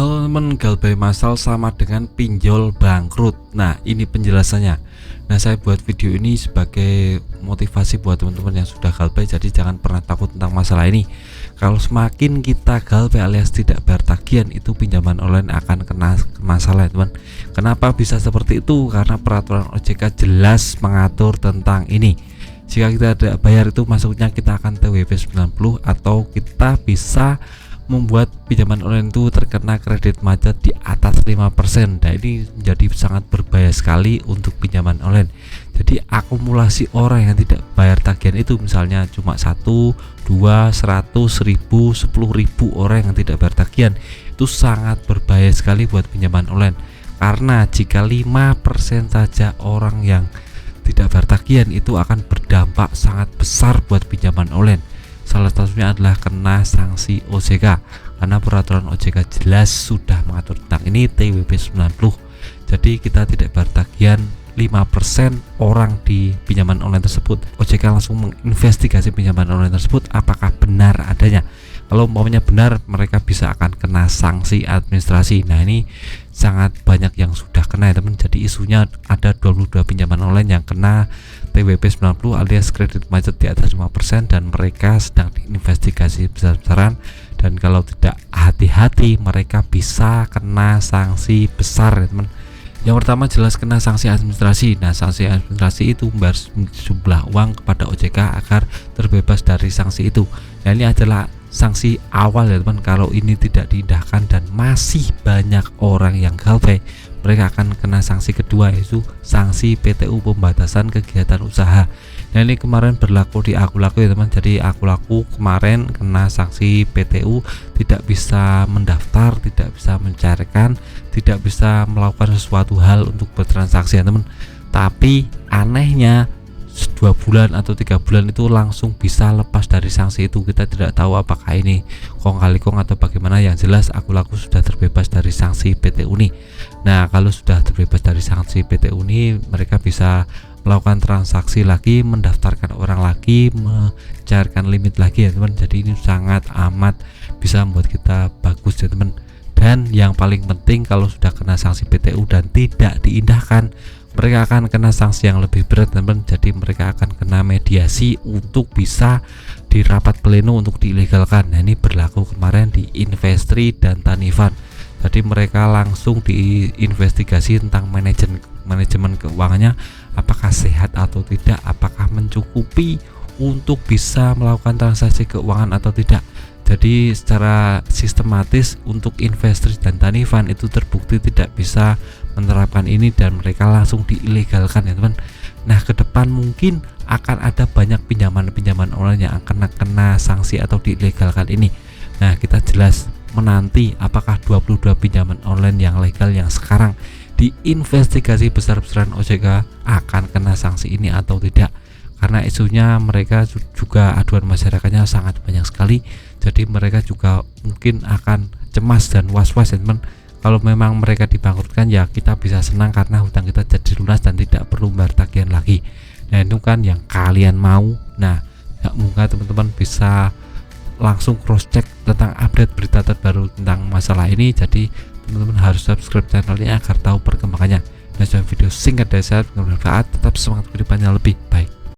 Halo teman, galbay massal sama dengan pinjol bangkrut. Nah, ini penjelasannya. Nah, saya buat video ini sebagai motivasi buat teman-teman yang sudah galbay. Jadi jangan pernah takut tentang masalah ini. Kalau semakin kita galbay alias tidak bayar tagihan, itu pinjaman online akan kena masalah, teman. Kenapa bisa seperti itu? Karena peraturan OJK jelas mengatur tentang ini. Jika kita tidak bayar itu masuknya kita akan TWP 90 atau kita bisa membuat pinjaman online itu terkena kredit macet di atas 5%. Nah, ini menjadi sangat berbahaya sekali untuk pinjaman online. Jadi akumulasi orang yang tidak bayar tagihan itu misalnya cuma 1, 2, 100, 1000, 10.000 orang yang tidak bayar tagihan, itu sangat berbahaya sekali buat pinjaman online. Karena jika 5% saja orang yang tidak bayar tagihan itu akan berdampak sangat besar buat pinjaman online. Salah satunya adalah kena sanksi OJK, karena peraturan OJK jelas sudah mengatur tentang ini TWP 90. Jadi kita tidak bayar tagihan 5% orang di pinjaman online tersebut, OJK langsung menginvestigasi pinjaman online tersebut apakah benar adanya. Kalau umpamanya benar, mereka bisa akan kena sanksi administrasi. Nah, ini sangat banyak yang sudah kena ya teman. Jadi isunya ada 22 pinjaman online yang kena TWP 90 alias kredit macet di atas 5% dan mereka sedang diinvestigasi besar-besaran, dan kalau tidak hati-hati mereka bisa kena sanksi besar ya teman. Yang pertama jelas kena sanksi administrasi. Nah, sanksi administrasi itu membayar sejumlah uang kepada OJK agar terbebas dari sanksi itu. Nah, ini adalah sanksi awal ya teman. Kalau ini tidak diindahkan dan masih banyak orang yang galbay, mereka akan kena sanksi kedua, yaitu sanksi PTU pembatasan kegiatan usaha. Nah, ini kemarin berlaku di Aku Laku ya teman. Jadi Aku Laku kemarin kena sanksi PTU, tidak bisa mendaftar, tidak bisa mencairkan, tidak bisa melakukan sesuatu hal untuk bertransaksi ya teman. Tapi anehnya 2 bulan atau 3 bulan itu langsung bisa lepas dari sanksi itu. Kita tidak tahu apakah ini kong kali kong atau bagaimana. Yang jelas Aku Laku sudah terbebas dari sanksi PTU ini. Nah, kalau sudah terbebas dari sanksi PTU ini, mereka bisa melakukan transaksi lagi, mendaftarkan orang lagi, mencairkan limit lagi ya teman. Jadi ini sangat amat bisa membuat kita bagus ya teman. Dan yang paling penting, kalau sudah kena sanksi PTU dan tidak diindahkan, mereka akan kena sanksi yang lebih berat teman. Jadi mereka akan kena mediasi untuk bisa di rapat pleno untuk diilegalkan. Nah, ini berlaku kemarin di Investri dan Tanifan. Jadi mereka langsung diinvestigasi tentang manajemen keuangannya, apakah sehat atau tidak, apakah mencukupi untuk bisa melakukan transaksi keuangan atau tidak. Jadi secara sistematis untuk Investri dan Tanifan itu terbukti tidak bisa menerapkan ini dan mereka langsung diilegalkan ya teman. Nah, ke depan mungkin akan ada banyak pinjaman-pinjaman online yang akan kena sanksi atau diilegalkan ini. Nah, kita jelas menanti apakah 22 pinjaman online yang legal yang sekarang diinvestigasi besar-besaran OJK akan kena sanksi ini atau tidak. Karena isunya mereka juga aduan masyarakatnya sangat banyak sekali. Jadi mereka juga mungkin akan cemas dan was-was ya teman. Kalau memang mereka dibangkrutkan, ya kita bisa senang karena hutang kita jadi lunas dan tidak perlu bayar tagihan lagi. Nah, itu kan yang kalian mau. Nah, semoga teman-teman bisa langsung cross check tentang update berita terbaru tentang masalah ini. Jadi teman-teman harus subscribe channelnya agar tahu perkembangannya. Dan video singkat dari saya bermanfaat. Tetap semangat kehidupannya lebih baik.